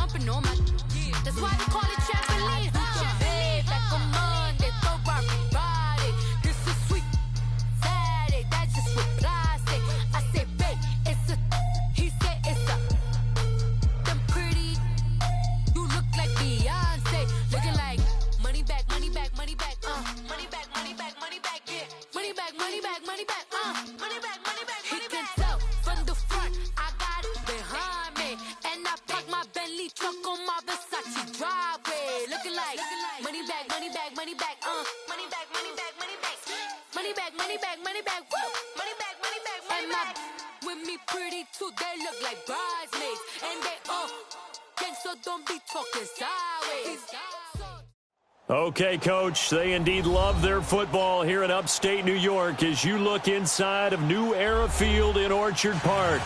jumping on my. That's why we call it trampoline. Hey, back on Monday, throw rock Friday. This is sweet Saturday, that's just what I say. I say, babe, it's a. He said it's a. Them pretty. You look like Beyonce, looking like money back, money back, money back, money back, money back, money back, yeah, money back, money back, money back, money back, money back. He can tell from the front, I got it behind me, and I park my Bentley truck on my Versace driveway, looking like money back, money back, money back, money back, money back, money back, money back, money back, money back, woo, money back, money back, money back. With me pretty too, they look like bridesmaids, and they so don't be talking sideways. Okay, Coach, they indeed love their football here in upstate New York as you look inside of New Era Field in Orchard Park.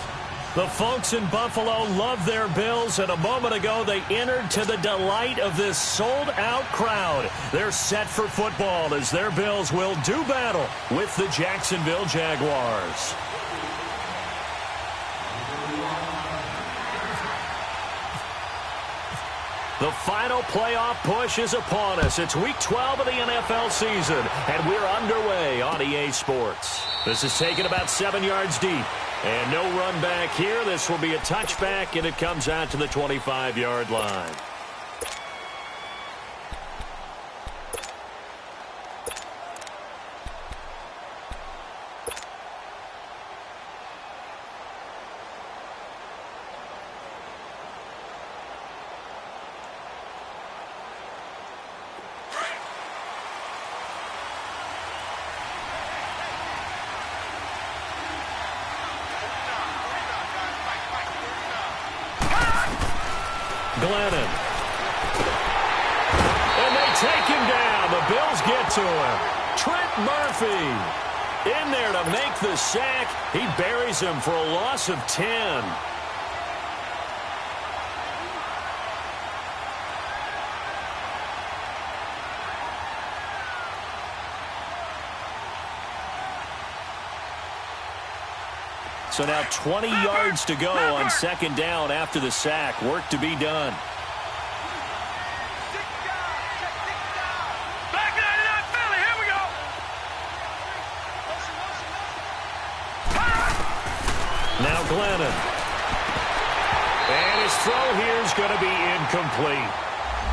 The folks in Buffalo love their Bills, and a moment ago they entered to the delight of this sold-out crowd. They're set for football as their Bills will do battle with the Jacksonville Jaguars. The final playoff push is upon us. It's Week 12 of the NFL season, and we're underway on EA Sports. This is taken about 7 yards deep, and no run back here. This will be a touchback, and it comes out to the 25-yard line. Glennon. And they take him down. The Bills get to him. Trent Murphy in there to make the sack. He buries him for a loss of 10. So now 20 yards to go on second down after the sack. Work to be done. Now Glennon. And his throw here is going to be incomplete.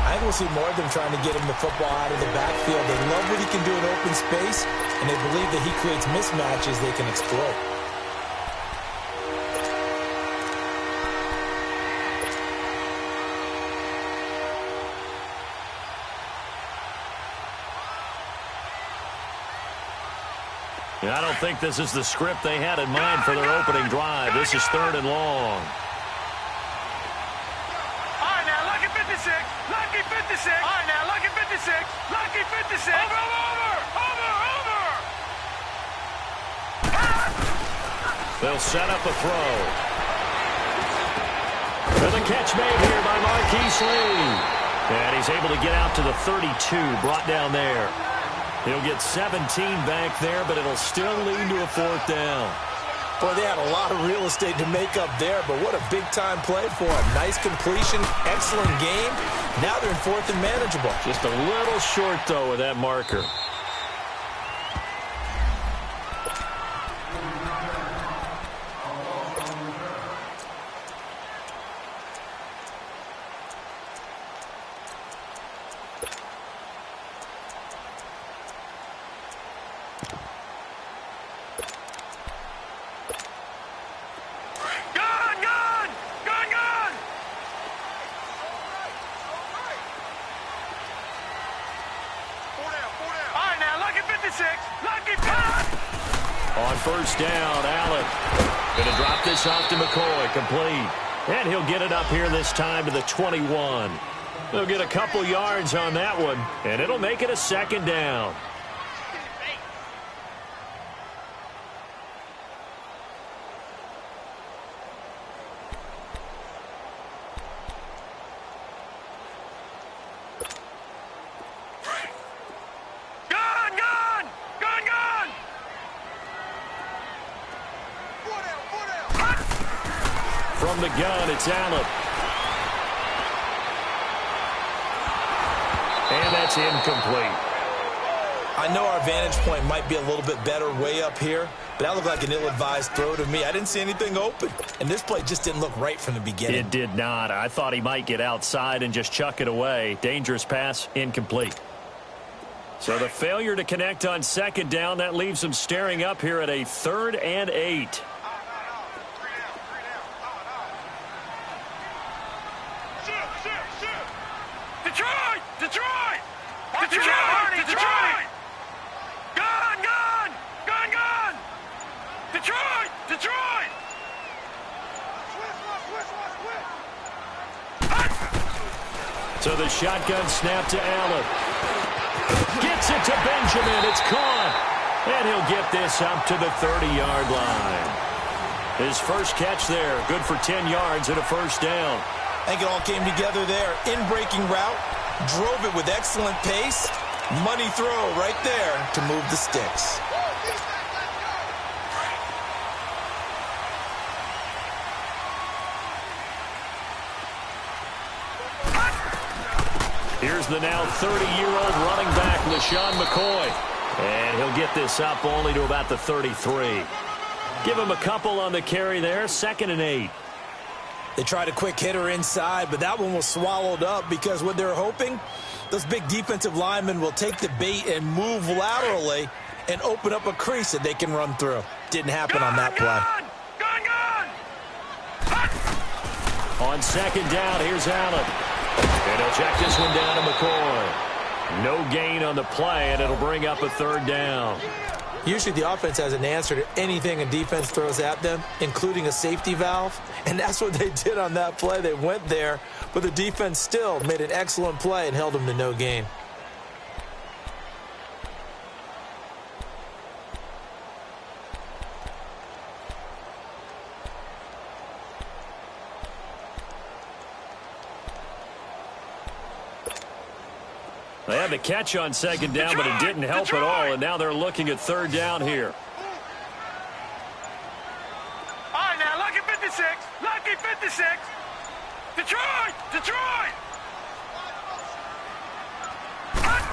I think we'll see more of them trying to get him the football out of the backfield. They love what he can do in open space, and they believe that he creates mismatches they can exploit. I don't think this is the script they had in mind for their opening drive. This is 3rd and long. All right, now, lucky 56. Lucky 56. All right, now, lucky 56. Lucky 56. Over. They'll set up a throw. And the catch made here by Marquise Lee. And he's able to get out to the 32, brought down there. He'll get 17 back there, but it'll still lead to a 4th down. Boy, they had a lot of real estate to make up there, but what a big-time play for him. Nice completion, excellent game. Now they're in 4th and manageable. Just a little short, though, with that marker. On 1st down, Allen going to drop this off to McCoy, complete. And he'll get it up here this time to the 21. They'll get a couple yards on that one, and it'll make it a 2nd down. From the gun, it's Allen. And that's incomplete. I know our vantage point might be a little bit better way up here, but that looked like an ill-advised throw to me. I didn't see anything open, and this play just didn't look right from the beginning. It did not. I thought he might get outside and just chuck it away. Dangerous pass, incomplete. So the failure to connect on second down, that leaves them staring up here at a 3rd and 8. Detroit! Detroit! Detroit! Detroit! Gun! Gun! Gun! Gun! Detroit! Detroit! So the shotgun snap to Allen. Gets it to Benjamin. It's caught. And he'll get this up to the 30-yard line. His first catch there. Good for 10 yards and a first down. I think it all came together there. In-breaking route. Drove it with excellent pace. Money throw right there to move the sticks. Here's the now 30-year-old running back, LaShawn McCoy. And he'll get this up only to about the 33. Give him a couple on the carry there. 2nd and 8. They tried a quick hitter inside, but that one was swallowed up because what they're hoping, those big defensive linemen will take the bait and move laterally and open up a crease that they can run through. Didn't happen on that play. On second down, here's Allen. And he'll check this one down to McCoy. No gain on the play, and it'll bring up a 3rd down. Usually the offense has an answer to anything a defense throws at them, including a safety valve. And that's what they did on that play. They went there, but the defense still made an excellent play and held them to no gain. They had the catch on second down, but it didn't help at all, and now they're looking at 3rd down here. All right, now, lucky 56. Lucky 56. Detroit! Detroit!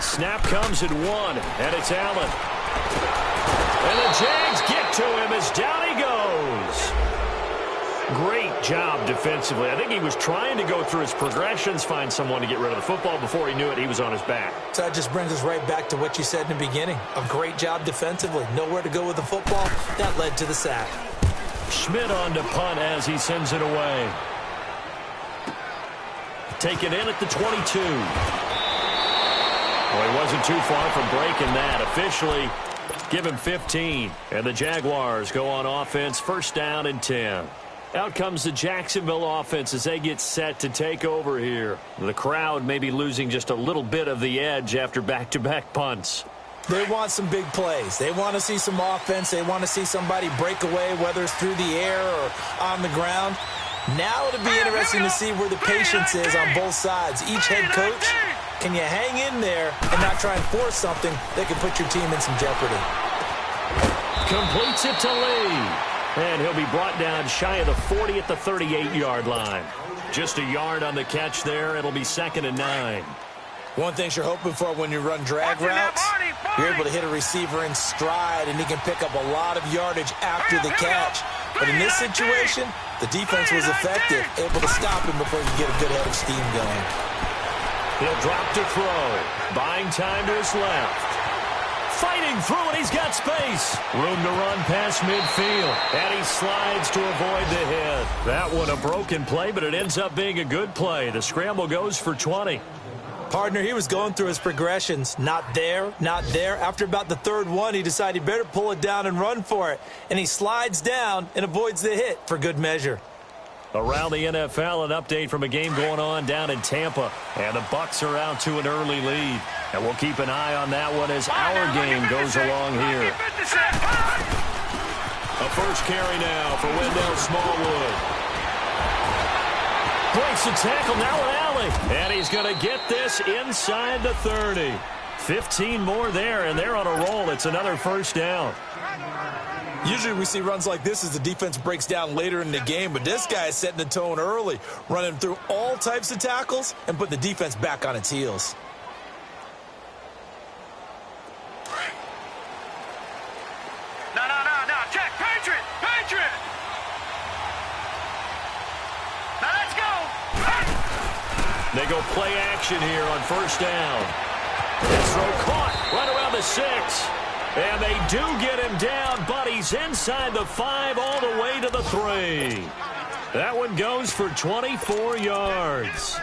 Snap comes at 1, and it's Allen. And the Jags get to him as down he goes. Great job defensively. I think he was trying to go through his progressions, find someone to get rid of the football. Before he knew it, he was on his back. So that just brings us right back to what you said in the beginning. A great job defensively. Nowhere to go with the football. That led to the sack. Schmidt on to punt as he sends it away. Taken in at the 22. Well, he wasn't too far from breaking that. Officially, give him 15. And the Jaguars go on offense, 1st down and 10. Out comes the Jacksonville offense as they get set to take over here. The crowd may be losing just a little bit of the edge after back-to-back punts. They want some big plays. They want to see some offense. They want to see somebody break away, whether it's through the air or on the ground. Now it'll be interesting to see where the patience is on both sides. Each head coach, can you hang in there and not try and force something that can put your team in some jeopardy? Completes it to Lee. And he'll be brought down shy of the 40 at the 38-yard line. Just a yard on the catch there. It'll be 2nd and 9. One thing you're hoping for when you run drag routes, you're able to hit a receiver in stride, and he can pick up a lot of yardage after the catch. But in this situation, the defense was effective, able to stop him before he could get a good head of steam going. He'll drop to throw. Buying time to his left. Fighting through, and he's got space. Room to run past midfield. And he slides to avoid the hit. That one a broken play, but it ends up being a good play. The scramble goes for 20. Partner, he was going through his progressions. Not there, not there. After about the 3rd one, he decided he better pull it down and run for it. And he slides down and avoids the hit for good measure. Around the NFL, an update from a game going on down in Tampa. And the Bucs are out to an early lead. And we'll keep an eye on that one as our game goes along here. A first carry now for Wendell Smallwood. Breaks the tackle, now an alley. And he's going to get this inside the 30. 15 more there, and they're on a roll. It's another 1st down. Usually we see runs like this as the defense breaks down later in the game, but this guy is setting the tone early, running through all types of tackles and putting the defense back on its heels. They go play action here on first down. This throw caught right around the 6. And they do get him down, but he's inside the 5 all the way to the 3. That one goes for 24 yards.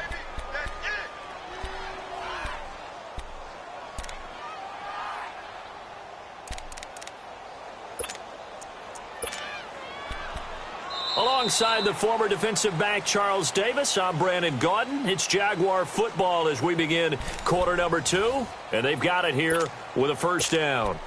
Alongside the former defensive back Charles Davis, I'm Brandon Gaudin. It's Jaguar football as we begin quarter number 2, and they've got it here with a first down.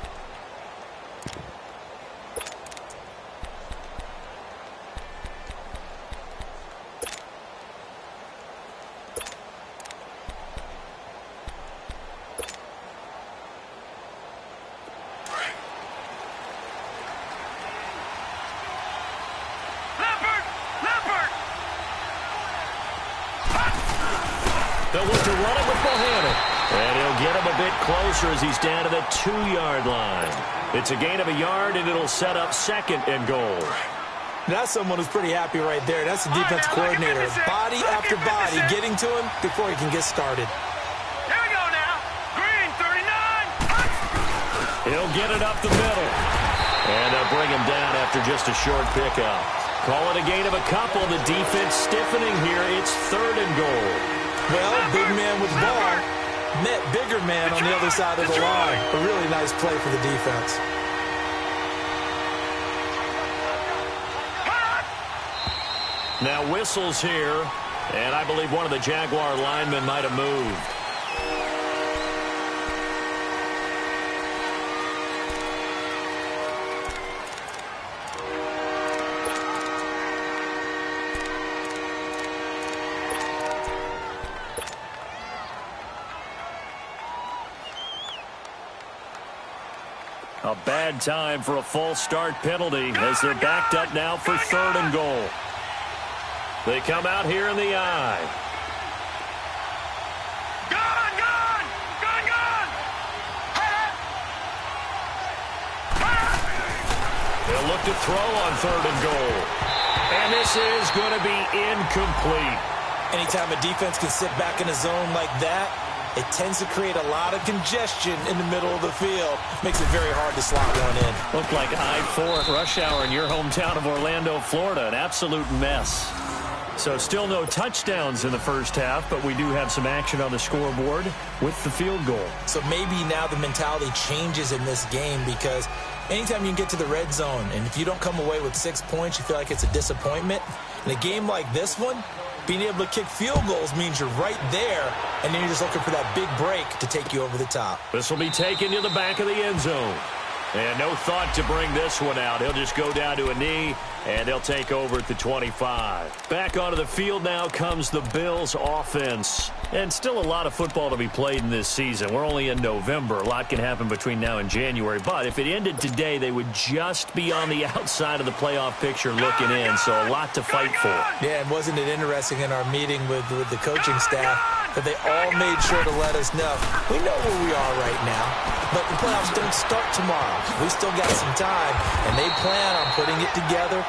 They'll look to run it with Bohannon. And he'll get him a bit closer as he's down to the 2-yard line. It's a gain of a yard, and it'll set up 2nd and goal. That's someone who's pretty happy right there. That's the defense coordinator. Body after body getting to him before he can get started. Here we go now. Green, 39. He'll get it up the middle. And they'll bring him down after just a short pickup. Call it a gain of a couple. The defense stiffening here. It's 3rd and goal. Well, big man with the ball met bigger man on the other side of the line. A really nice play for the defense. Now whistles here, and I believe one of the Jaguar linemen might have moved. A bad time for a false start penalty as they're backed up now for 3rd and goal. They come out here in the I. They'll look to throw on 3rd and goal. And this is going to be incomplete. Anytime a defense can sit back in a zone like that, it tends to create a lot of congestion in the middle of the field. Makes it very hard to slot one in. Looked like I-4 at rush hour in your hometown of Orlando, Florida. An absolute mess. So still no touchdowns in the first half, but we do have some action on the scoreboard with the field goal. So maybe now the mentality changes in this game because anytime you can get to the red zone, and if you don't come away with 6 points, you feel like it's a disappointment. In a game like this one, being able to kick field goals means you're right there, and then you're just looking for that big break to take you over the top. This will be taken to the back of the end zone. And no thought to bring this one out. He'll just go down to a knee, and they'll take over at the 25. Back onto the field now comes the Bills offense. And still a lot of football to be played in this season. We're only in November. A lot can happen between now and January. But if it ended today, they would just be on the outside of the playoff picture looking in. So a lot to fight for. Yeah, and wasn't it interesting in our meeting with the coaching staff that they all made sure to let us know, we know where we are right now, but the playoffs don't start tomorrow. We still got some time, and they plan on putting it together,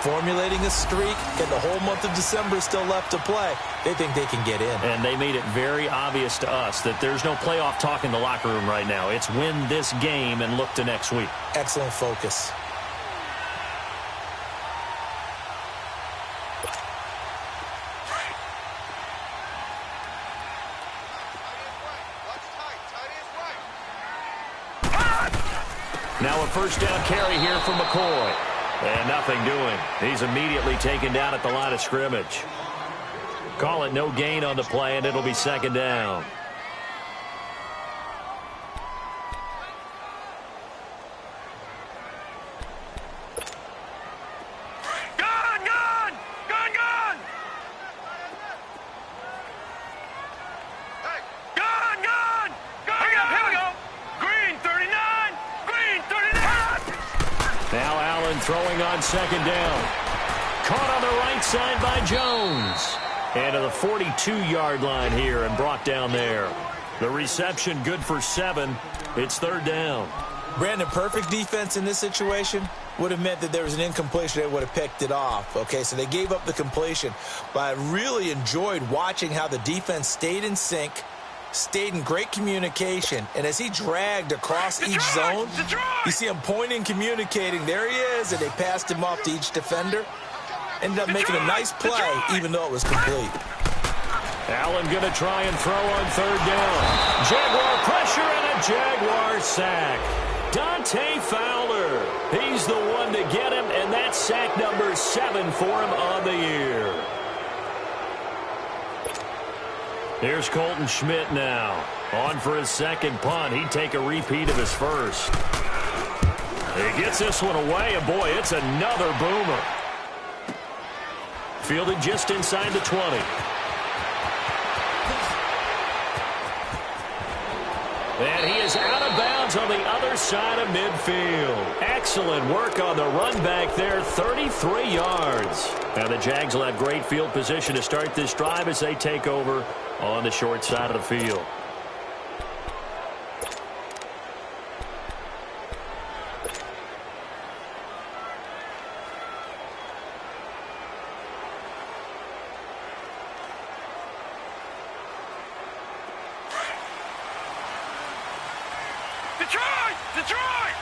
formulating a streak, and the whole month of December is still left to play. They think they can get in. And they made it very obvious to us that there's no playoff talk in the locker room right now. It's win this game and look to next week. Excellent focus. Now a first down carry here from McCoy. And nothing doing. He's immediately taken down at the line of scrimmage. Call it no gain on the play, and it'll be 2nd down. Throwing on 2nd down. Caught on the right side by Jones. And to the 42-yard line here and brought down there. The reception good for 7. It's 3rd down. Brandon, perfect defense in this situation. would have meant that there was an incompletion. They would have picked it off. Okay, so they gave up the completion. But I really enjoyed watching how the defense stayed in sync, stayed in great communication. And as he dragged across each zone, you see him pointing, communicating. There he is, and they passed him off to each defender. Ended up making a nice play, even though it was complete. Allen going to try and throw on third down. Jaguar pressure and a Jaguar sack. Dante Fowler, he's the one to get him, and that's sack number 7 for him on the year. Here's Colton Schmidt now. On for his second punt. He'd take a repeat of his first. He gets this one away, and boy, it's another boomer. Fielded just inside the 20. And he is out of bounds on the other side of midfield. Excellent work on the run back there, 33 yards. And the Jags will have great field position to start this drive as they take over on the short side of the field. Detroit!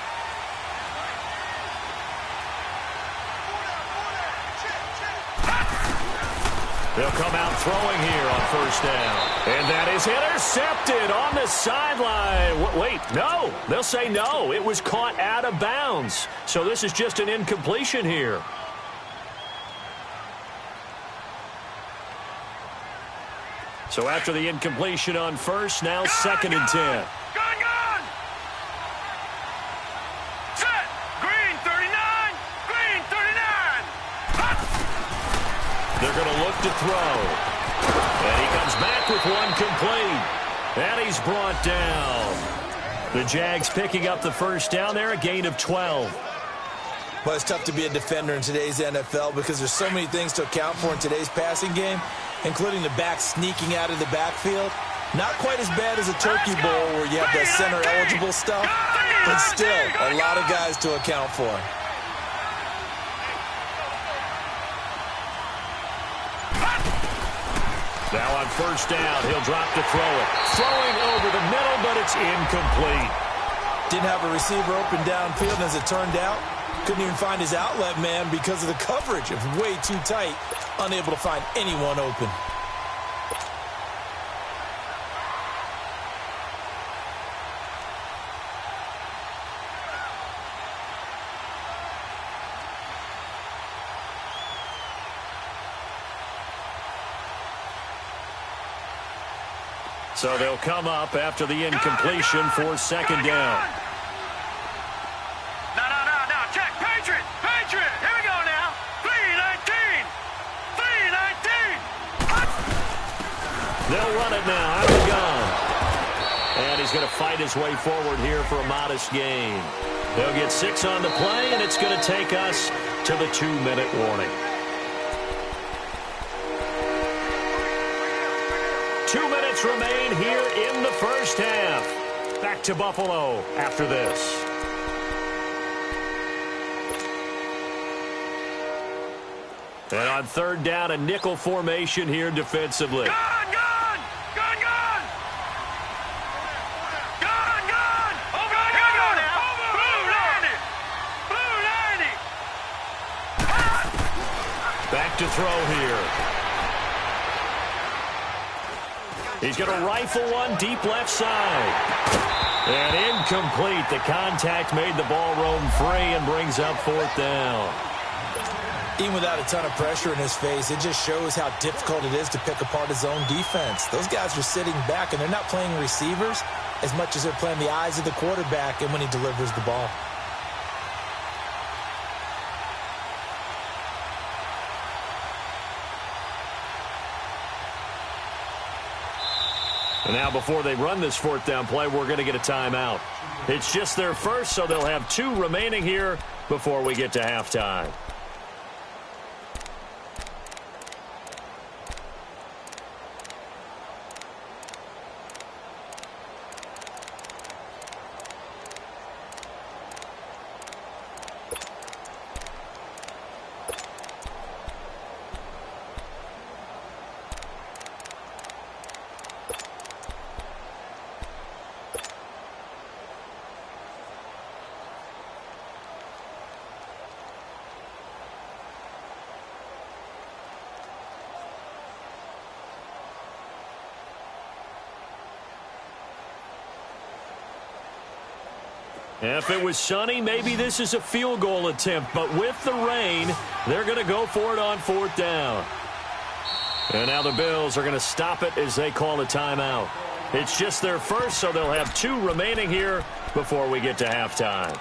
They'll come out throwing here on first down. And that is intercepted on the sideline. Wait, no. They'll say no. It was caught out of bounds. So this is just an incompletion here. So after the incompletion on first, now second and 10. They're going to look to throw. And he comes back with one complete. And he's brought down. The Jags picking up the first down there, a gain of 12. Well, it's tough to be a defender in today's NFL because there's so many things to account for in today's passing game, including the back sneaking out of the backfield. Not quite as bad as a turkey bowl where you have the center-eligible stuff, but still a lot of guys to account for. Now on first down, he'll drop to throw it. Throwing over the middle, but it's incomplete. Didn't have a receiver open downfield, and as it turned out, couldn't even find his outlet man because of the coverage. It was way too tight, unable to find anyone open. So they'll come up after the incompletion for second down. No, check, Patriot, here we go now. 3-19, They'll run it now out of the gun. And he's going to fight his way forward here for a modest gain. They'll get 6 on the play, and it's going to take us to the 2-minute warning. 2 minutes remain here in the first half. Back to Buffalo after this. And on third down, a nickel formation here defensively. Gun! Over now. Blue 90. Back to throw here. He's going to rifle one deep left side. And incomplete. The contact made the ball roam free and brings up fourth down. Even without a ton of pressure in his face, it just shows how difficult it is to pick apart his own defense. Those guys are sitting back, and they're not playing receivers as much as they're playing the eyes of the quarterback and when he delivers the ball. And now before they run this fourth down play, we're going to get a timeout. It's just their first, so they'll have 2 remaining here before we get to halftime. If it was sunny, maybe this is a field goal attempt. But with the rain, they're going to go for it on 4th down. And now the Bills are going to stop it as they call a timeout. It's just their first, so they'll have 2 remaining here before we get to halftime.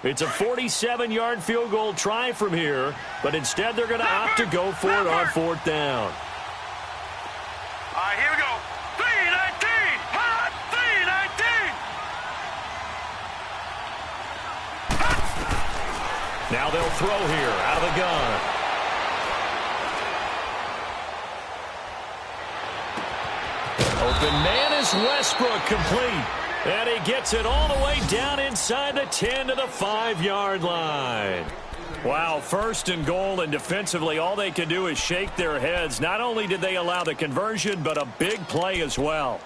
It's a 47-yard field goal try from here, but instead they're going to opt to go for it on 4th down. All right, here we go. 3-19. Hot 3-19. Now they'll throw here out of the gun. Open man is Westbrook, complete. And he gets it all the way down inside the 10 to the 5-yard line. Wow, 1st and goal, and defensively all they can do is shake their heads. Not only did they allow the conversion, but a big play as well.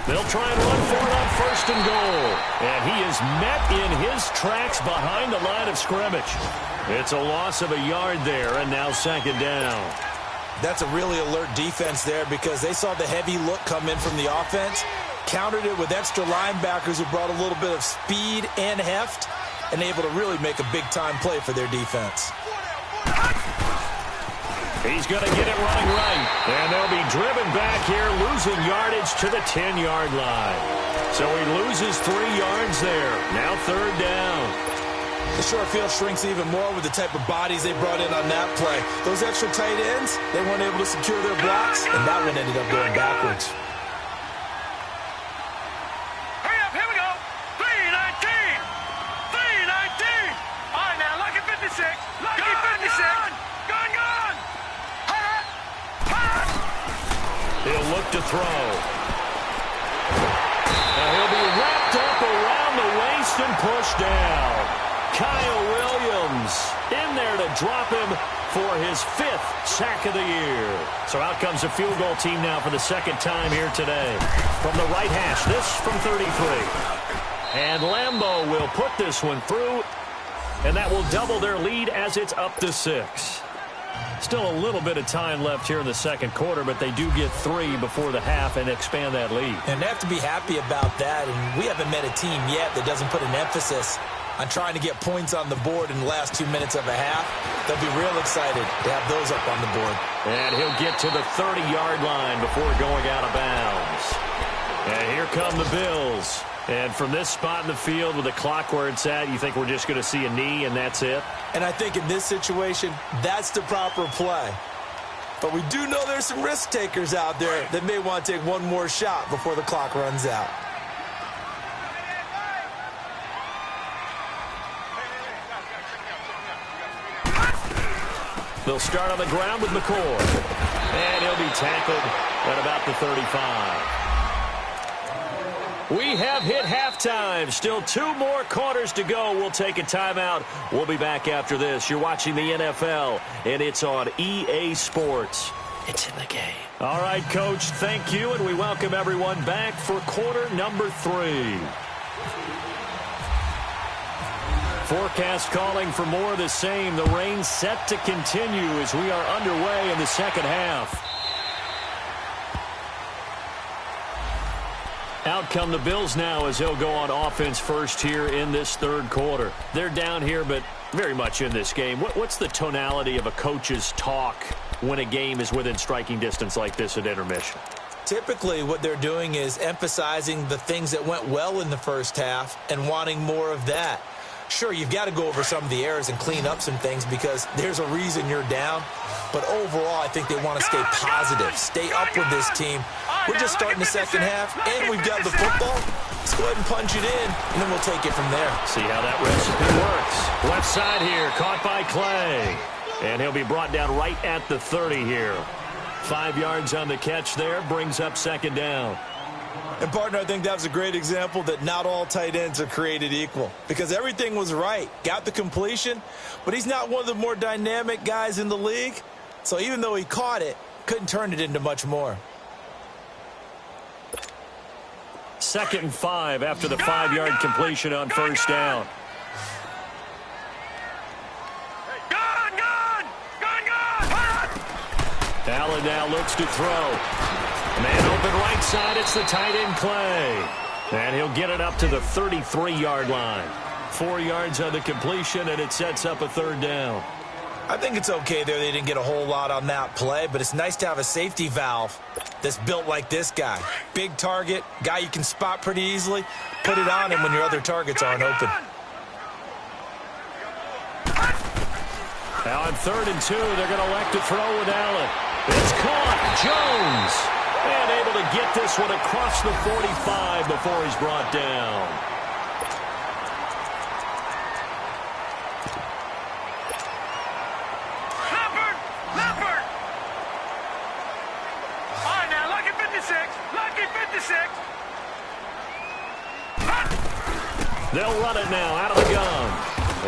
They'll try and run for it on 1st and goal. And he is met in his tracks behind the line of scrimmage. It's a loss of a yard there, and now 2nd down. That's a really alert defense there because they saw the heavy look come in from the offense, countered it with extra linebackers who brought a little bit of speed and heft, and able to really make a big-time play for their defense. He's going to get it running right. And they'll be driven back here, losing yardage to the 10-yard line. So he loses 3 yards there. Now 3rd down. The short field shrinks even more with the type of bodies they brought in on that play. Those extra tight ends, they weren't able to secure their blocks, and that one ended up going backwards. Hurry up, here we go. 3-19. 3-19. All right, now, Lucky 56. Lucky 56. Gun. He'll look to throw. Now he'll be wrapped up around the waist and pushed down. Kyle Williams in there to drop him for his 5th sack of the year. So out comes the field goal team now for the 2nd time here today. From the right hash, this from 33. And Lambeau will put this one through, and that will double their lead as it's up to 6. Still a little bit of time left here in the 2nd quarter, but they do get 3 before the half and expand that lead. And they have to be happy about that, and we haven't met a team yet that doesn't put an emphasis on trying to get points on the board in the last 2 minutes of a half. They'll be real excited to have those up on the board. And he'll get to the 30-yard line before going out of bounds. And here come the Bills. And from this spot in the field with the clock where it's at, you think we're just going to see a knee and that's it? And I think in this situation, that's the proper play. But we do know there's some risk takers out there that may want to take one more shot before the clock runs out. They'll start on the ground with McCord. And he'll be tackled at about the 35. We have hit halftime. Still 2 more quarters to go. We'll take a timeout. We'll be back after this. You're watching the NFL, and it's on EA Sports. It's in the game. All right, Coach, thank you, and we welcome everyone back for quarter number 3. Forecast calling for more of the same. The rain set to continue as we are underway in the 2nd half. Out come the Bills now as they'll go on offense first here in this 3rd quarter. They're down here, but very much in this game. What's the tonality of a coach's talk when a game is within striking distance like this at intermission? Typically, what they're doing is emphasizing the things that went well in the first half and wanting more of that. Sure, you've got to go over some of the errors and clean up some things because there's a reason you're down. But overall, I think they want to stay positive, stay up with this team. We're just starting the 2nd half, and we've got the football. Let's go ahead and punch it in, and then we'll take it from there. See how that recipe works. Left side here, caught by Clay. And he'll be brought down right at the 30 here. 5 yards on the catch there, brings up second down. And, partner, I think that was a great example that not all tight ends are created equal. Because everything was right. Got the completion, but he's not one of the more dynamic guys in the league. So even though he caught it, couldn't turn it into much more. 2nd and 5 after the 5-yard completion on first down. Allen now looks to throw. Man open right side. It's the tight end Clay. And he'll get it up to the 33-yard line. 4 yards on the completion, and it sets up a 3rd down. I think it's okay there. They didn't get a whole lot on that play, but it's nice to have a safety valve that's built like this guy. Big target, guy you can spot pretty easily. Put it on him when your other targets aren't open. Now on 3rd and 2, they're going to elect to throw with Allen. It's caught. Jones. And able to get this one across the 45 before he's brought down. Leopard! All right, now, lucky 56. Lucky 56. They'll run it now out of the gun.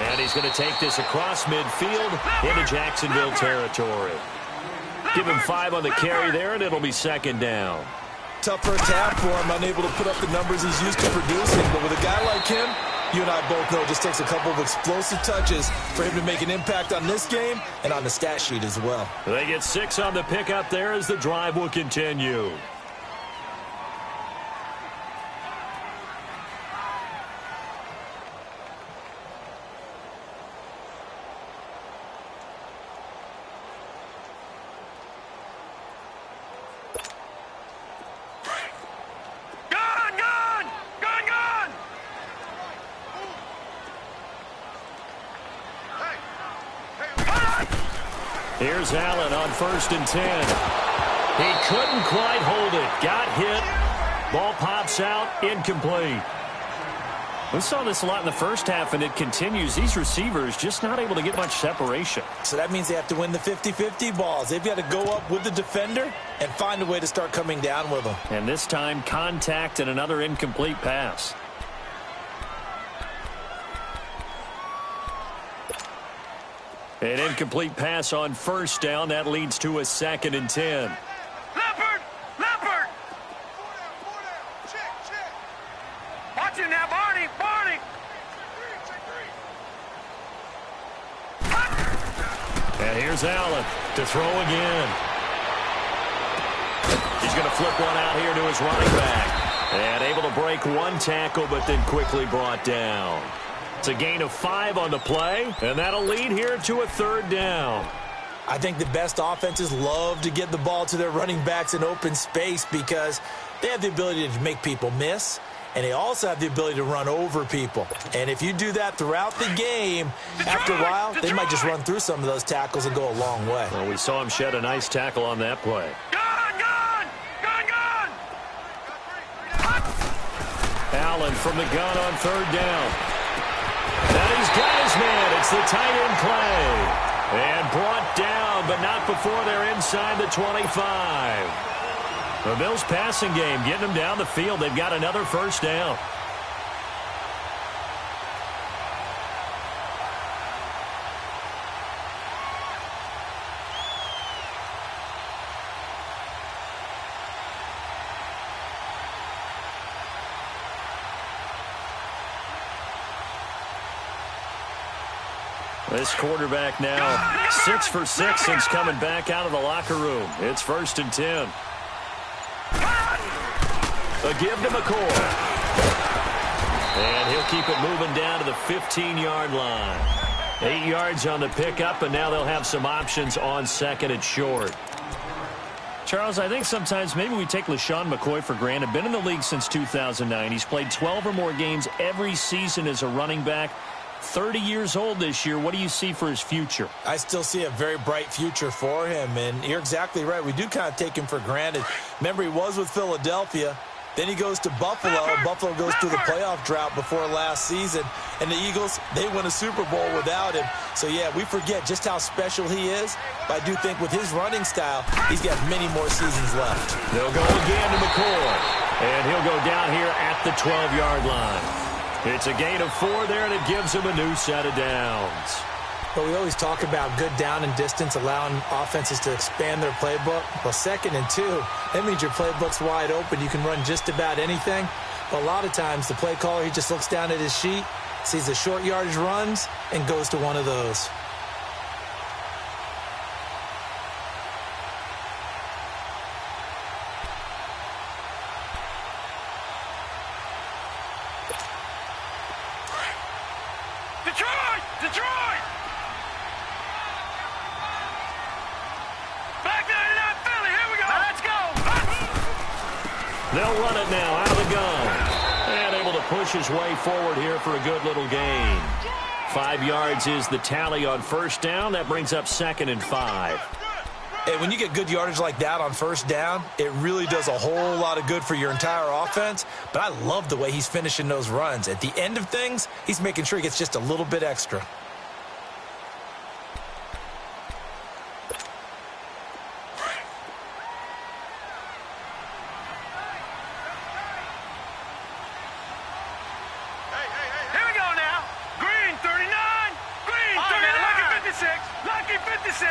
And he's going to take this across midfield into Jacksonville territory. Give him 5 on the carry there, and it'll be 2nd down. Tough first half for him, unable to put up the numbers he's used to producing. But with a guy like him, you and I both know it just takes a couple of explosive touches for him to make an impact on this game and on the stat sheet as well. They get 6 on the pickup there as the drive will continue. Here's Allen on 1st and 10. He couldn't quite hold it. Got hit. Ball pops out. Incomplete. We saw this a lot in the first half, and it continues. These receivers just not able to get much separation. So that means they have to win the 50-50 balls. They've got to go up with the defender and find a way to start coming down with them. And this time, contact and another incomplete pass. An incomplete pass on 1st down. That leads to a 2nd and 10. Leopard! Check. Watch it now, Barney! And here's Allen to throw again. He's going to flip one out here to his running back. And able to break 1 tackle, but then quickly brought down. It's a gain of 5 on the play, and that'll lead here to a 3rd down. I think the best offenses love to get the ball to their running backs in open space because they have the ability to make people miss, and they also have the ability to run over people. And if you do that throughout the game, after a while, they might just run through some of those tackles and go a long way. Well, we saw him shed a nice tackle on that play. Gun! Allen from the gun on 3rd down. And he's got his man. It's the tight end Clay. And brought down, but not before they're inside the 25. The Bills' passing game getting them down the field. They've got another 1st down. This quarterback now 6 for 6 since coming back out of the locker room. It's 1st and 10. A give to McCoy. And he'll keep it moving down to the 15-yard line. 8 yards on the pickup, and now they'll have some options on 2nd and short. Charles, I think sometimes maybe we take LaShawn McCoy for granted. Been in the league since 2009. He's played 12 or more games every season as a running back. 30 years old this year. What do you see for his future? I still see a very bright future for him, and you're exactly right. We do kind of take him for granted. Remember, he was with Philadelphia, Then he goes to Buffalo. Buffalo goes through the playoff drought before last season. And the Eagles, they win a Super Bowl without him. So, yeah, we forget just how special he is. But I do think with his running style, he's got many more seasons left. They'll go again to McCoy. And he'll go down here at the 12-yard line. It's a gain of 4 there, and it gives him a new set of downs. But we always talk about good down and distance, allowing offenses to expand their playbook. Well, 2nd and 2, that means your playbook's wide open. You can run just about anything. But a lot of times, the play caller, he just looks down at his sheet, sees the short yardage runs, and goes to one of those. Detroit! Detroit! Back 99 Philly, here we go! Now let's go! They'll run it now out of the gun. And able to push his way forward here for a good little gain. 5 yards is the tally on first down. That brings up 2nd and 5. Hey, when you get good yardage like that on first down, it really does a whole lot of good for your entire offense. But I love the way he's finishing those runs. At the end of things, he's making sure he gets just a little bit extra. Here we go now. Green 39. Green 39. Lucky 56. Lucky 56.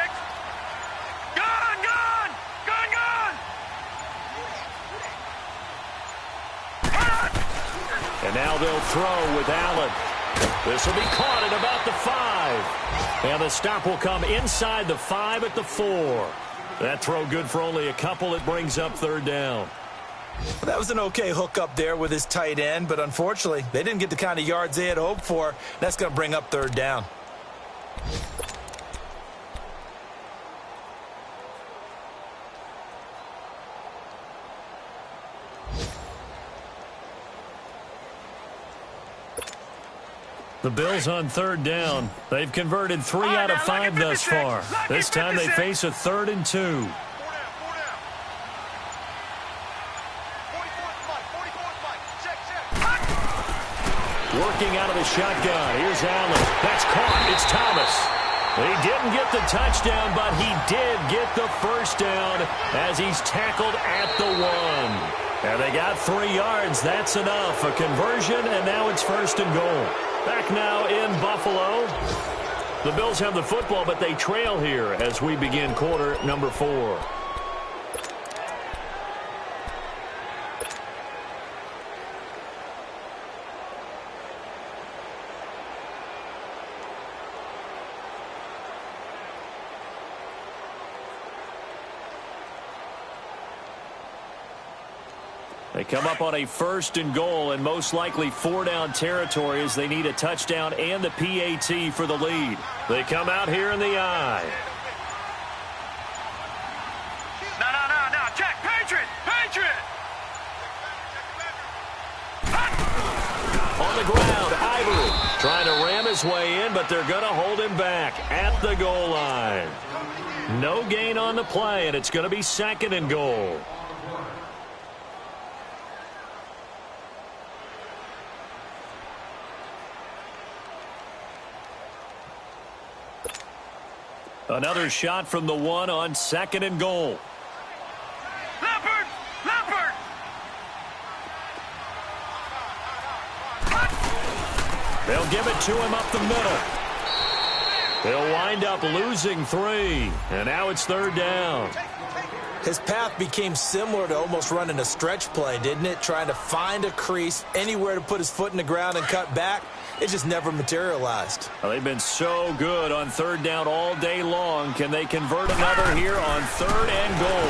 Gone, gone. Gone, gone. And now they'll throw with Allen. This will be caught at about the 5. And the stop will come inside the 5 at the 4. That throw good for only a couple. It brings up 3rd down. That was an okay hook up there with his tight end, but unfortunately, they didn't get the kind of yards they had hoped for. That's going to bring up 3rd down. The Bills on 3rd down. They've converted 3 out of 5 thus far. This time they face a 3rd and 2. Working out of the shotgun. Here's Allen. That's caught. It's Thomas. He didn't get the touchdown, but he did get the first down as he's tackled at the 1. And they got 3 yards. That's enough. A conversion, and now it's 1st and goal. Back now in Buffalo. The Bills have the football, but they trail here as we begin quarter number 4. They come up on a 1st and goal and most likely 4-down territory as they need a touchdown and the PAT for the lead. They come out here in the I. No. Check. Patriot. Patriot. On the ground, Ivory trying to ram his way in, but they're going to hold him back at the goal line. No gain on the play, and it's going to be 2nd and goal. Another shot from the 1 on 2nd and goal. Leopard. Leopard. They'll give it to him up the middle. They'll wind up losing 3, and now it's 3rd down. His path became similar to almost running a stretch play, didn't it? Trying to find a crease, anywhere to put his foot in the ground and cut back. It just never materialized. Well, they've been so good on 3rd down all day long. Can they convert another here on 3rd and goal?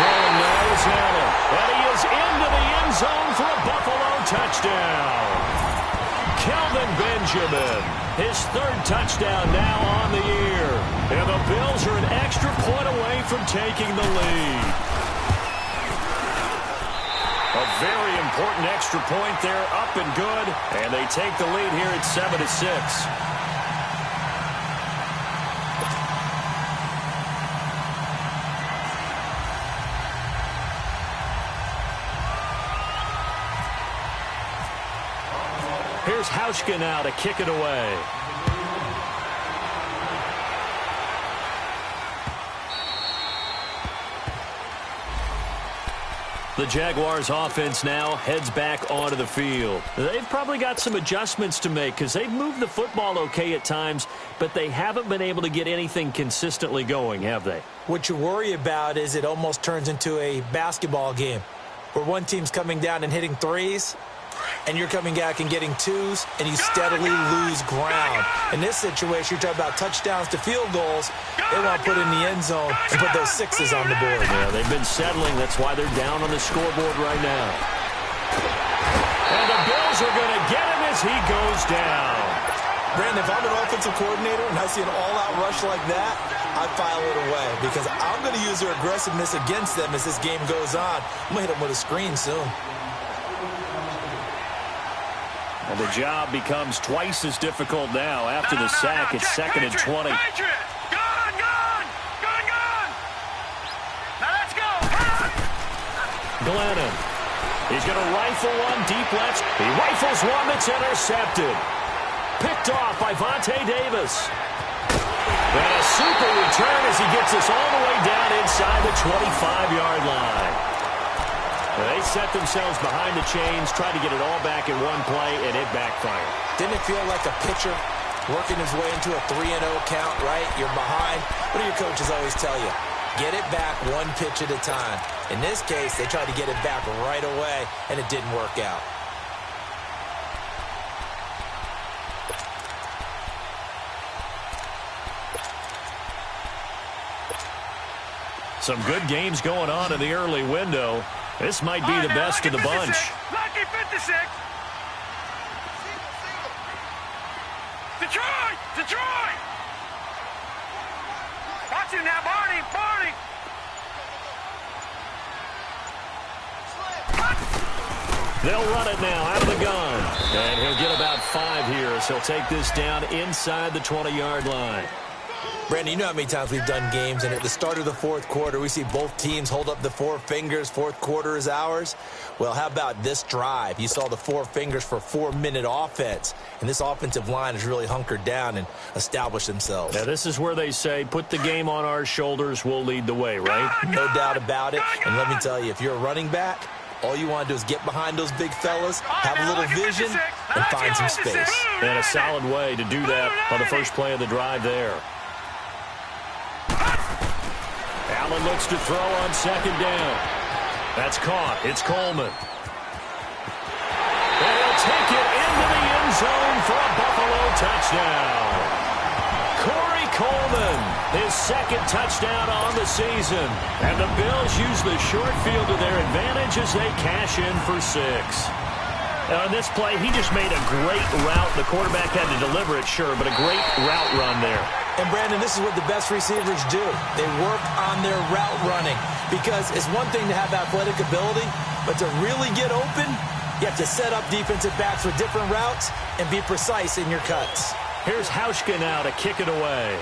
Throwing now is Allen. And he is into the end zone for a Buffalo touchdown. Kelvin Benjamin, his 3rd touchdown now on the year. And the Bills are an extra point away from taking the lead. A very important extra point there, up and good. And they take the lead here at 7-6. Here's Hauschka now to kick it away. The Jaguars offense now heads back onto the field. They've probably got some adjustments to make because they've moved the football okay at times, but they haven't been able to get anything consistently going, have they? What you worry about is it almost turns into a basketball game where one team's coming down and hitting threes, and you're coming back and getting twos, and you steadily lose ground. In this situation, you're talking about touchdowns to field goals. They want to put in the end zone and put those sixes on the board. Yeah, they've been settling. That's why they're down on the scoreboard right now. And the Bills are going to get him as he goes down. Brandon, if I'm an offensive coordinator and I see an all-out rush like that, I file it away because I'm going to use their aggressiveness against them as this game goes on. I'm going to hit them with a screen soon. And the job becomes twice as difficult now after the sack. It's 2nd and 20. Gone. Now let's go. Glennon. He's going to rifle one deep left. He rifles one that's intercepted. Picked off by Vontae Davis. And a super return as he gets us all the way down inside the 25-yard line. They set themselves behind the chains, tried to get it all back in one play, and it backfired. Didn't it feel like a pitcher working his way into a 3-0 count, right? You're behind. What do your coaches always tell you? Get it back one pitch at a time. In this case, they tried to get it back right away, and it didn't work out. Some good games going on in the early window. This might be the best of the bunch. Lucky 56. Detroit. Watch him now, Barney. They'll run it now out of the gun. And he'll get about 5 here as he'll take this down inside the 20-yard line. Brandon, you know how many times we've done games, and at the start of the fourth quarter, we see both teams hold up the 4 fingers. Fourth quarter is ours. Well, how about this drive? You saw the 4 fingers for 4-minute offense, and this offensive line has really hunkered down and established themselves. Now, this is where they say, put the game on our shoulders, we'll lead the way, right? No doubt about it. And let me tell you, if you're a running back, all you want to do is get behind those big fellas, have a little vision, and find some space. And a solid way to do that on the first play of the drive there. Allen looks to throw on 2nd down. That's caught. It's Coleman. And he'll take it into the end zone for a Buffalo touchdown. Corey Coleman, his 2nd touchdown on the season. And the Bills use the short field to their advantage as they cash in for 6. On this play, he just made a great route. The quarterback had to deliver it, sure, but a great route run there. And, Brandon, this is what the best receivers do. They work on their route running because it's one thing to have athletic ability, but to really get open, you have to set up defensive backs with different routes and be precise in your cuts. Here's Hauschka now to kick it away.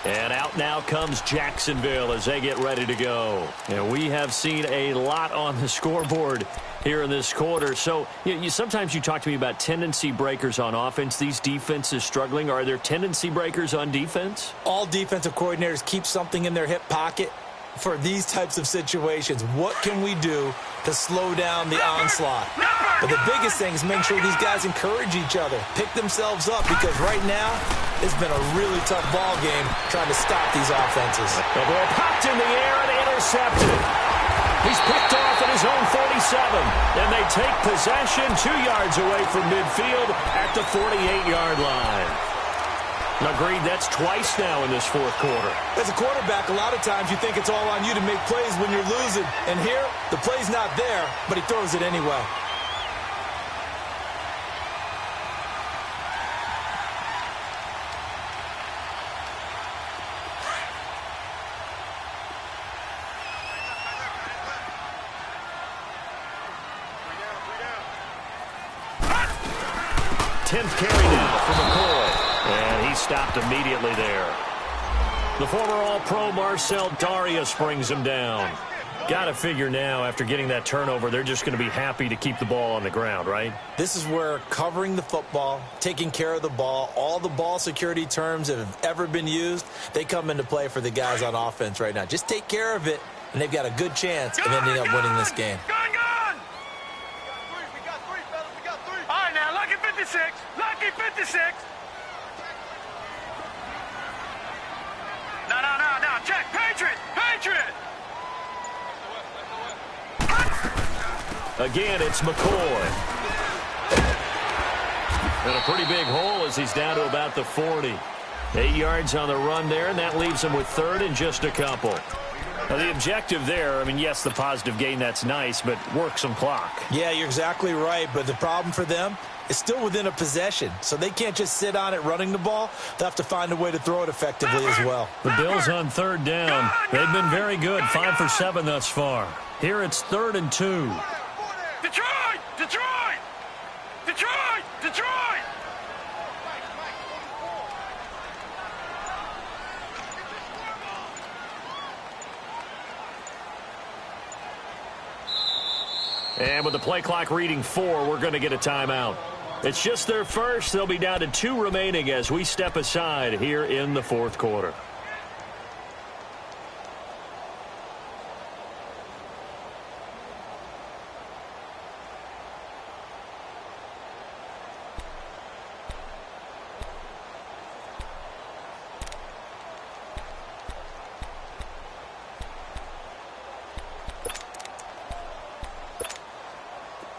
And out now comes Jacksonville as they get ready to go. And we have seen a lot on the scoreboard here in this quarter. So sometimes you talk to me about tendency breakers on offense. These defenses struggling. Are there tendency breakers on defense? All defensive coordinators keep something in their hip pocket for these types of situations. What can we do to slow down the onslaught? But the biggest thing is make sure these guys encourage each other, pick themselves up, because right now it's been a really tough ball game trying to stop these offenses. The ball popped in the air and intercepted. He's picked off at his own 47, and they take possession 2 yards away from midfield at the 48-yard line. Agreed, that's twice now in this fourth quarter. As a quarterback, a lot of times you think it's all on you to make plays when you're losing. And here, the play's not there, but he throws it anyway. Tenth carry now for McCoy. And he stopped immediately there. The former All-Pro Marcel Darius brings him down. Got to figure now, after getting that turnover, they're just going to be happy to keep the ball on the ground, right? This is where covering the football, taking care of the ball, all the ball security terms that have ever been used, they come into play for the guys on offense right now. Just take care of it, and they've got a good chance of ending up winning this game. Gun! We got three, fellas. We got three. All right, now, lucky 56. Lucky 56. No. Check. Patriot. Again, it's McCoy. And a pretty big hole as he's down to about the 40. 8 yards on the run there, and that leaves him with third and just a couple. Now, the objective there, I mean, yes, the positive gain, that's nice, but work some clock. Yeah, you're exactly right, but the problem for them is still within a possession, so they can't just sit on it running the ball. They'll have to find a way to throw it effectively as well. The Bills on third down. They've been very good, 5 for 7 thus far. Here it's 3rd and 2. Detroit! And with the play clock reading 4, we're going to get a timeout. It's just their first. They'll be down to 2 remaining as we step aside here in the fourth quarter.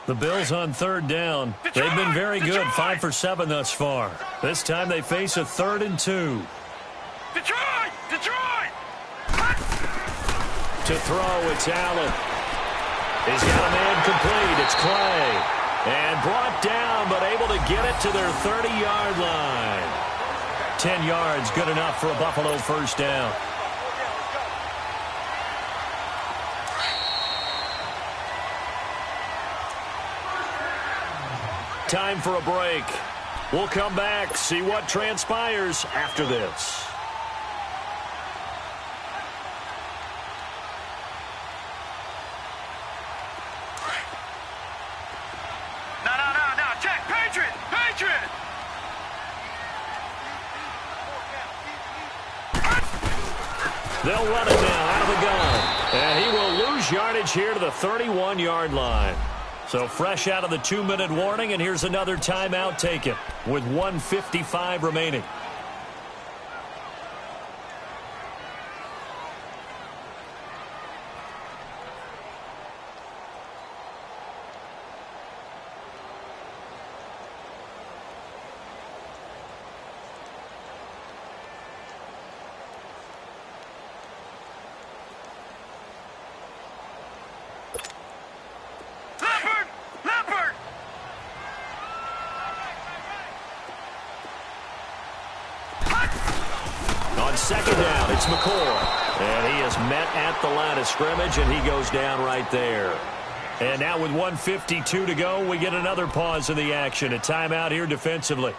The Bills on third down. They've been very good, 5 for 7 thus far. This time they face a 3rd and 2. Detroit! To throw, it's Allen. He's got a man complete. It's Clay. And brought down, but able to get it to their 30-yard line. 10 yards, good enough for a Buffalo first down. Time for a break. We'll come back, see what transpires after this. No. Check. Patriot. They'll run it now out of the gun. And he will lose yardage here to the 31-yard line. So fresh out of the 2-minute warning, and here's another timeout taken with 1:55 remaining. Leopard! On second down, it's McCoy. And he is met at the line of scrimmage, and he goes down right there. And now with 1:52 to go, we get another pause in the action. A timeout here defensively.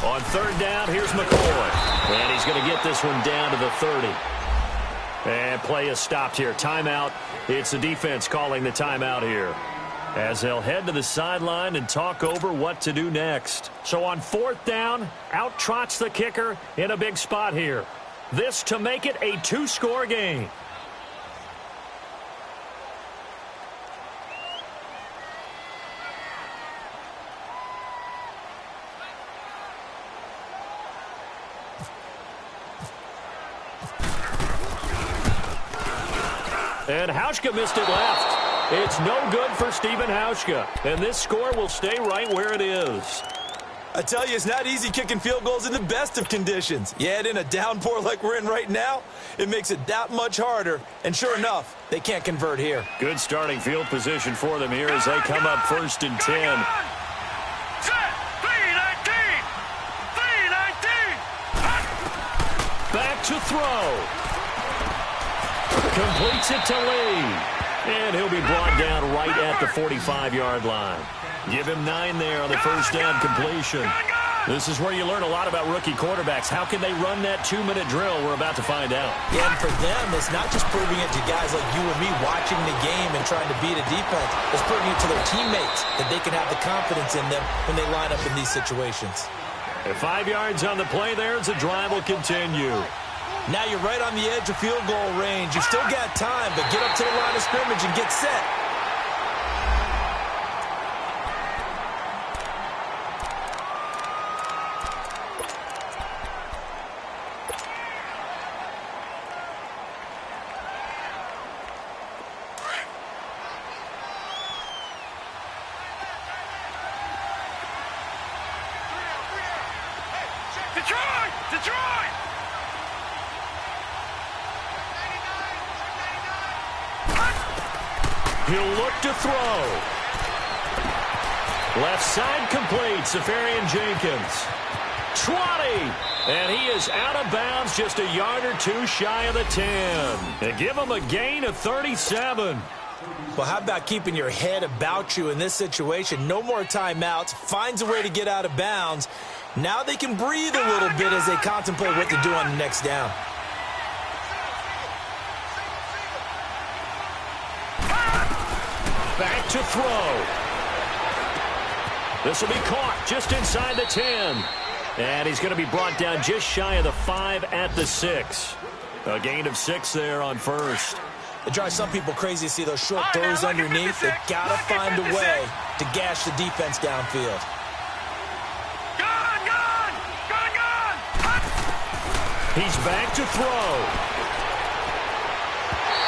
On third down, here's McCoy. And he's going to get this one down to the 30. And play is stopped here. Timeout. It's the defense calling the timeout here, as they'll head to the sideline and talk over what to do next. So on fourth down, out trots the kicker in a big spot here. This to make it a 2-score game. And Hauschka missed it left. It's no good for Stephen Hauschka. And this score will stay right where it is. I tell you, it's not easy kicking field goals in the best of conditions. You add in a downpour like we're in right now, it makes it that much harder. And sure enough, they can't convert here. Good starting field position for them here as they come up 1st and 10. Set. 3-19. 3-19. Back to throw. Completes it to Lee. And he'll be brought down right at the 45-yard line. Give him 9 there on the first down completion. This is where you learn a lot about rookie quarterbacks. How can they run that 2-minute drill? We're about to find out. Yeah, and for them, it's not just proving it to guys like you and me watching the game and trying to beat a defense. It's proving it to their teammates that they can have the confidence in them when they line up in these situations. At 5 yards on the play there as the drive will continue. Now you're right on the edge of field goal range. You've still got time, but get up to the line of scrimmage and get set. Detroit! Detroit! He'll look to throw. Left side complete. Safarian Jenkins. 20. And he is out of bounds just a yard or two shy of the 10. And give him a gain of 37. Well, how about keeping your head about you in this situation? No more timeouts. Finds a way to get out of bounds. Now they can breathe a little bit as they contemplate what to do on the next down. Back to throw. This will be caught just inside the 10. And he's going to be brought down just shy of the 5 at the 6. A gain of 6 there on first. It drives some people crazy to see those short throws underneath. They've got to find a way to gash the defense downfield. He's back to throw.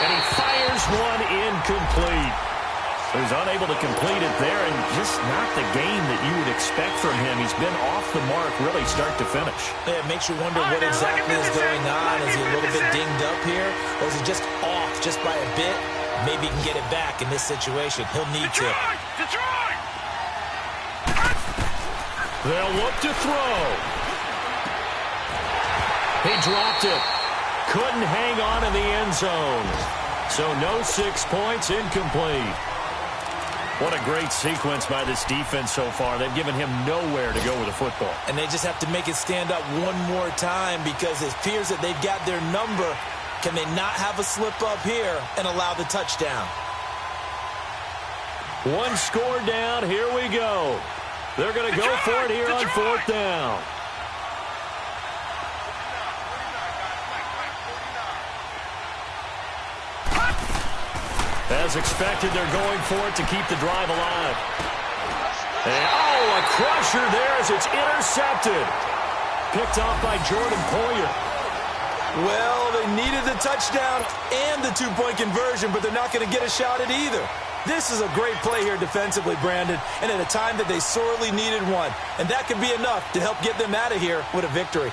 And he fires one incomplete. He was unable to complete it there, and just not the game that you would expect from him. He's been off the mark really start to finish. Yeah, it makes you wonder what exactly is going on. Is he a little bit dinged up here, or is he just off just by a bit? Maybe he can get it back in this situation. He'll need to. Detroit! They'll look to throw. He dropped it. Couldn't hang on in the end zone. So no 6 points, incomplete. What a great sequence by this defense so far. They've given him nowhere to go with the football. And they just have to make it stand up one more time because it appears that they've got their number. Can they not have a slip up here and allow the touchdown? One score down. Here we go. They're going to go for it here on 4th down. As expected, they're going for it to keep the drive alive. And, a crusher there as it's intercepted. Picked off by Jordan Poyer. Well, they needed the touchdown and the 2-point conversion, but they're not going to get a shot at either. This is a great play here defensively, Brandon, and at a time that they sorely needed one. And that could be enough to help get them out of here with a victory.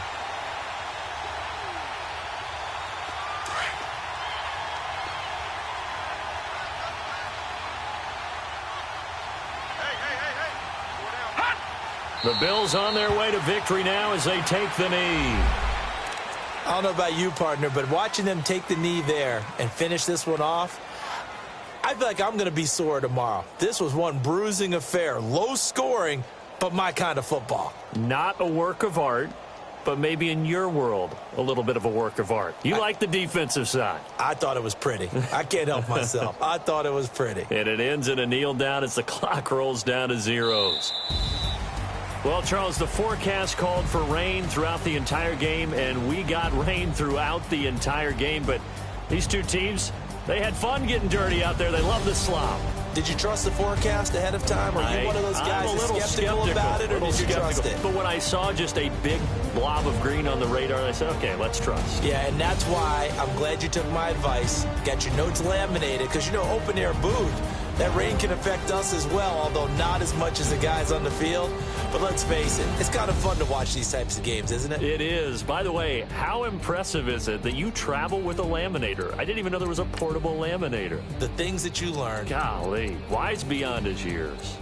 The Bills on their way to victory now as they take the knee. I don't know about you, partner, but watching them take the knee there and finish this one off, I feel like I'm going to be sore tomorrow. This was one bruising affair. Low scoring, but my kind of football. Not a work of art, but maybe in your world, a little bit of a work of art. You like the defensive side. I thought it was pretty. I can't help myself. I thought it was pretty. And it ends in a kneel down as the clock rolls down to zeros. Well, Charles, the forecast called for rain throughout the entire game, and we got rain throughout the entire game. But these two teams, they had fun getting dirty out there. They love the slop. Did you trust the forecast ahead of time? Or are you one of those guys that's skeptical about it, or did you trust it? But when I saw just a big blob of green on the radar, I said, okay, let's trust. Yeah, and that's why I'm glad you took my advice. Got your notes laminated, because, open air booth, that rain can affect us as well, although not as much as the guys on the field. But let's face it, it's kind of fun to watch these types of games, isn't it? It is. By the way, how impressive is it that you travel with a laminator? I didn't even know there was a portable laminator. The things that you learn. Golly, wise beyond his years.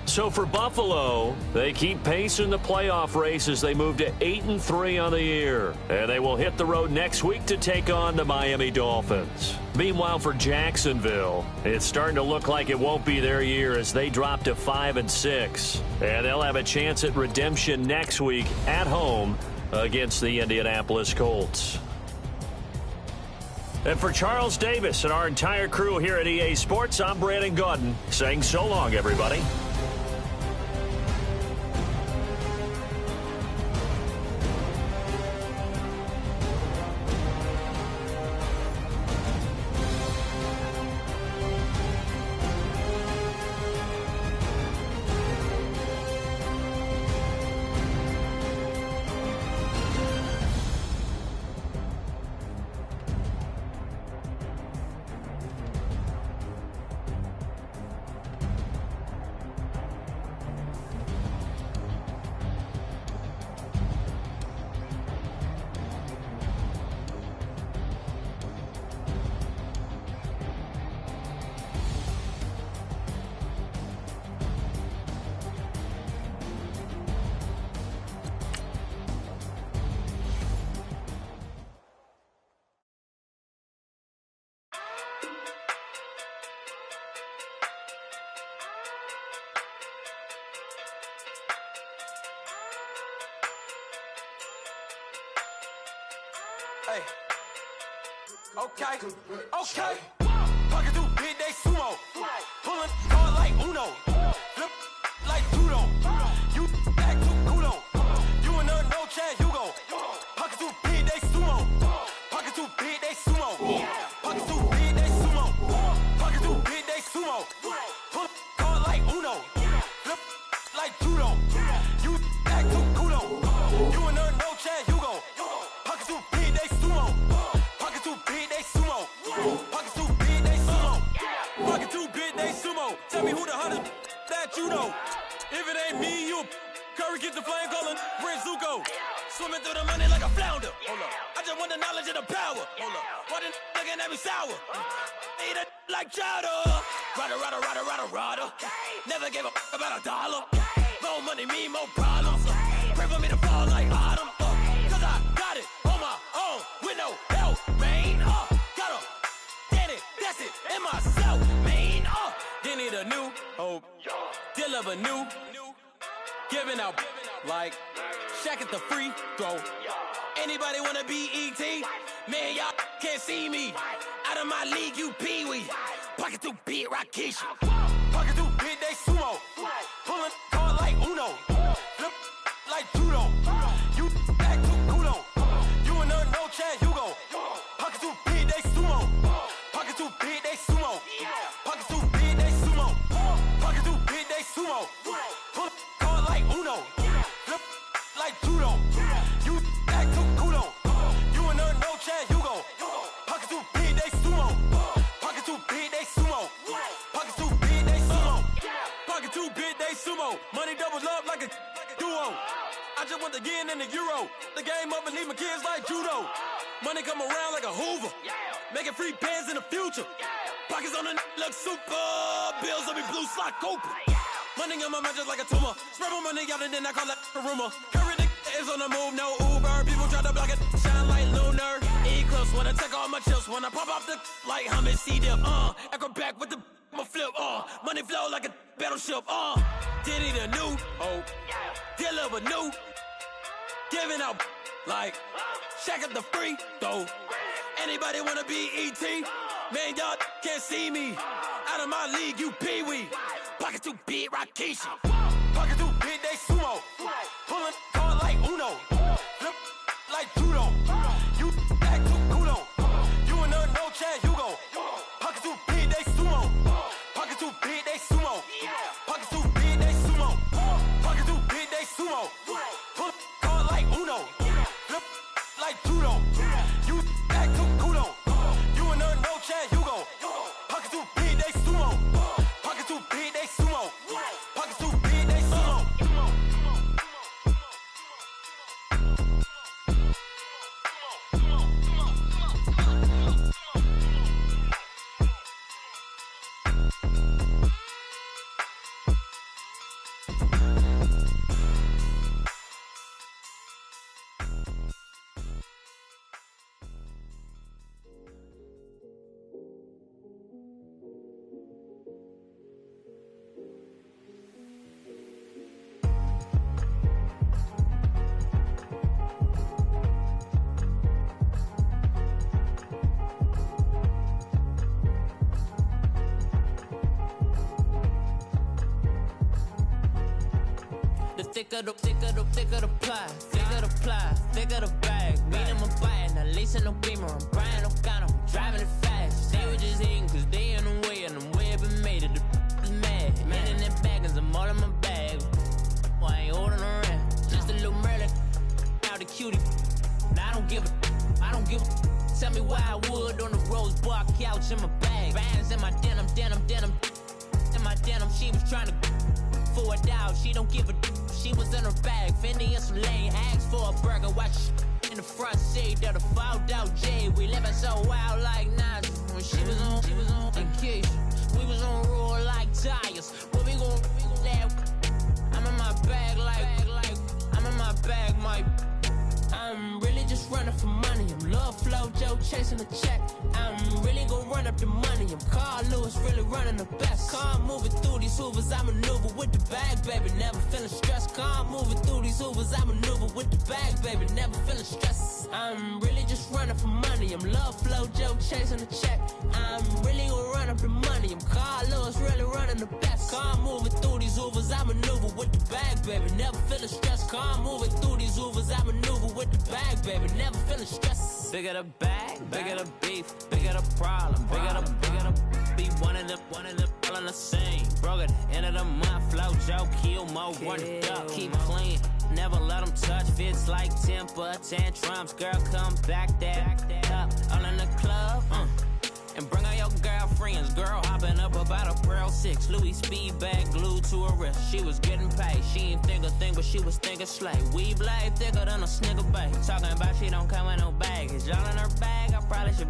So for Buffalo, they keep pace in the playoff race as they move to 8-3 on the year. And they will hit the road next week to take on the Miami Dolphins. Meanwhile, for Jacksonville, it's starting to look like it won't be their year as they drop to 5-6. And they'll have a chance at redemption next week at home against the Indianapolis Colts. And for Charles Davis and our entire crew here at EA Sports, I'm Brandon Gaudin saying so long, everybody. Hey. Okay. Pocket through big day sumo. Pulling hard like Uno. Flip like judo. You act too culo. You and her no chance, you go. Pocket through big day sumo. Pocket through big day sumo. Pocket through big day sumo. Pocket through big day sumo. Pull hard like Uno. Flip like judo. You act too culo. You and her no chance, you go. Pocket through big day sumo. Pocket too big, they sumo. Pocket too big, they sumo. Pocket too big, they sumo. Tell me who the hundred that you know. If it ain't me, you. Curry get the flame calling. Prince Zuko. Swimming through the money like a flounder. Hold up. I just want the knowledge and the power. Hold up. Why the looking at me sour? Eat it like chowder. Rada. Never gave a about $1. More money, me, more problems. Pray for me to fall like autumn. Cause I got it on my own with no help, man. Gotta get it, that's it, in myself, man. They need a new hope, deal of a new, giving out like Shaq at the free throw. Anybody wanna be ET? Man, y'all can't see me. Out of my league, you pee-wee. Pocket too big, Rakesh. Pocket too big, they sumo. Pulling hard like Uno. Flip like judo. You act too culo. You and her no chance, you go. Pocket too big, they sumo. Pocket too big, they sumo. Pocket too big, they sumo. Pocket too big, they sumo. Pull hard like Uno. Flip like judo. You act too culo. You and her no chance, you go. Pocket too big, they sumo. Pocket too big, they sumo. Pocket too big, they sumo. Pocket too big, they sumo. Money doubles up like a duo. I just want the yen and the euro. The game up and leave my kids like judo. Money come around like a Hoover. Making free bands in the future. Pockets on the look super. Bills on me blue slot Cooper. Money on my mind just like a tumor. Spread my money out and then I call that a rumor. Curry the is on the move, no Uber. People try to block it, shine like lunar. Eclipse when I take all my chips. When I pop off the like hummus C-dip. Echo back with the flip. Money flow like a battleship. Diddy the new hope. Deliver new. Giving out like Shaq at the free throw. Anybody wanna be ET? Man, y'all can't see me. Out of my league, you pee-wee. Pocket too big, Rakesh. Pocket too big, they sumo. Pulling hard like Uno. Flip like judo. You act too culo. You and her no chance, you go. Pocket too big, they sumo. thicker the pie, thicker the ply, thicker the bag. Mean I'm a buyer, now leasing no beamer, I'm buying no gunner, I'm driving it fast. They were just hating cause they in the way, and the way I've been made it, the is mad. Man in that bag, cause I'm all in my bag. Well, I ain't holding around, just a little Merlin, now the cutie. Now I don't give a. Tell me why I would on the rose bar couch in my bag. Bands in my denim. In my denim, she was trying to for it out. She don't give a. She was in her bag. Fendi and some lane. Asked for a burger. Watch in the front seat of the fouled out J. We living so wild like Nas. When she was on vacation. We was on roll like tires. What we gon' that? I'm in my bag like I'm in my bag, my. I'm really just running for money. I'm Love Flow Joe chasing the check. I'm really gon' run up the money. I'm Carl Lewis, really running the best. Car moving through these Hoovers, I maneuver with the bag, baby. Never feeling stressed. Car moving through these Hoovers, I maneuver with the bag, baby. Never feeling stressed. I'm really just running for money. I'm Love Flow Joe chasing the check. I'm really gon' run up the money. I'm Carl Lewis, really running the best. Car moving through these Hoovers, I maneuver with the bag, baby. Never feeling stressed. Car moving through these Hoovers, I maneuver with the bag, baby. Never feeling stressed. Bigger the bag, bigger the beef, bigger the problem, bigger the be one of the all in the same. Broke at the end of the month, flow Joe, kill mo, run it up, keep clean. Never let them touch, fits like temper tantrums. Girl, come back that up, all in the club, and bring all your girlfriends. Girl hopping up about a Pearl 6 Louis speed bag glued to her wrist. She was getting paid. She ain't think a thing, but she was thinking slay. We blade thicker than a snigger bag. Talking about she don't come with no baggage. All in her bag, I probably should.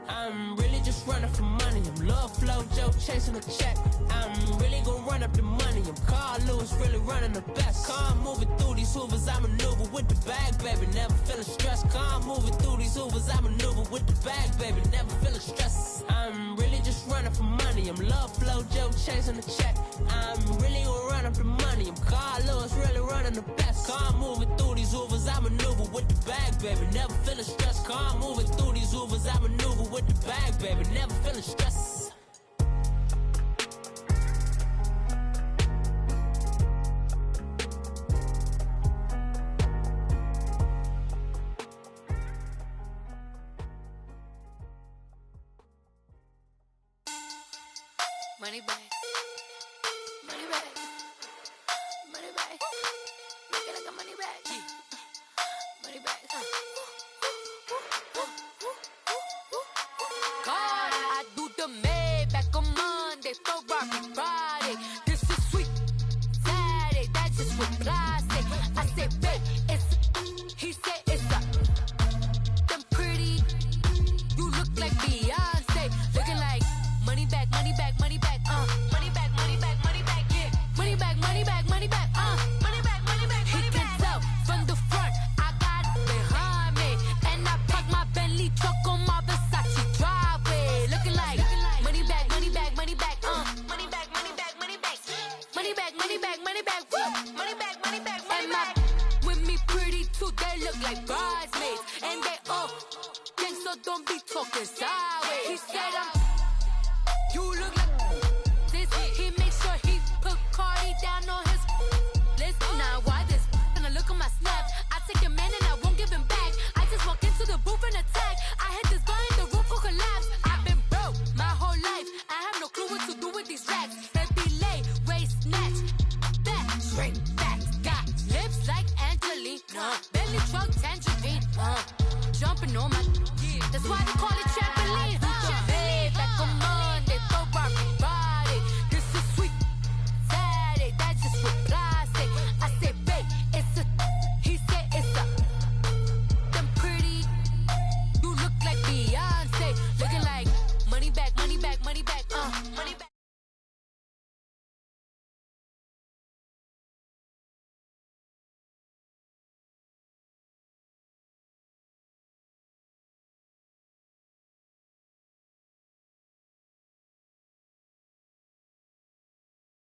I'm really just running for money. I'm Love Flow Joe chasing a check. I'm really gon' run up the money. I'm Carl Lewis, really running the best. Car moving through these Hoovers, I maneuver with the bag, baby. Never feeling stressed. Car moving through these Hoovers, I maneuver with the bag, baby. Never feeling stressed. I'm really just running for money. I'm Love Flow Joe chasing a check. I'm really gon' run up the money. I'm Carl Lewis, really running the best. Car moving through these Hoovers, I maneuver with the bag, baby. Never feeling stressed. Car moving through these Hoovers, I maneuver with the bag, baby. Never feeling stressed. Money bag, money bag, money bag. Looking like a money bag, money bag. God, I do the Maybach on Monday, Ferrari Friday. This is sweet Saturday, that's just with plastic. I said, babe, it's. He said it's a. Them pretty, you look like Beyonce, looking like money bag, money bag, money bag. Money bag, money bag, money bag, yeah. Money bag, money bag, money bag, money bag, money bag, money bag. He can tell from the front, I got it behind me. And I park my Bentley truck on my Versace driveway. Looking like money bag, money bag, money bag, money bag, money bag, money bag. Money bag, money bag, money bag, money bag, money bag, money bag. With me pretty too, they look like bridesmaids. And they all gang, so don't be talking sideways. He said you look like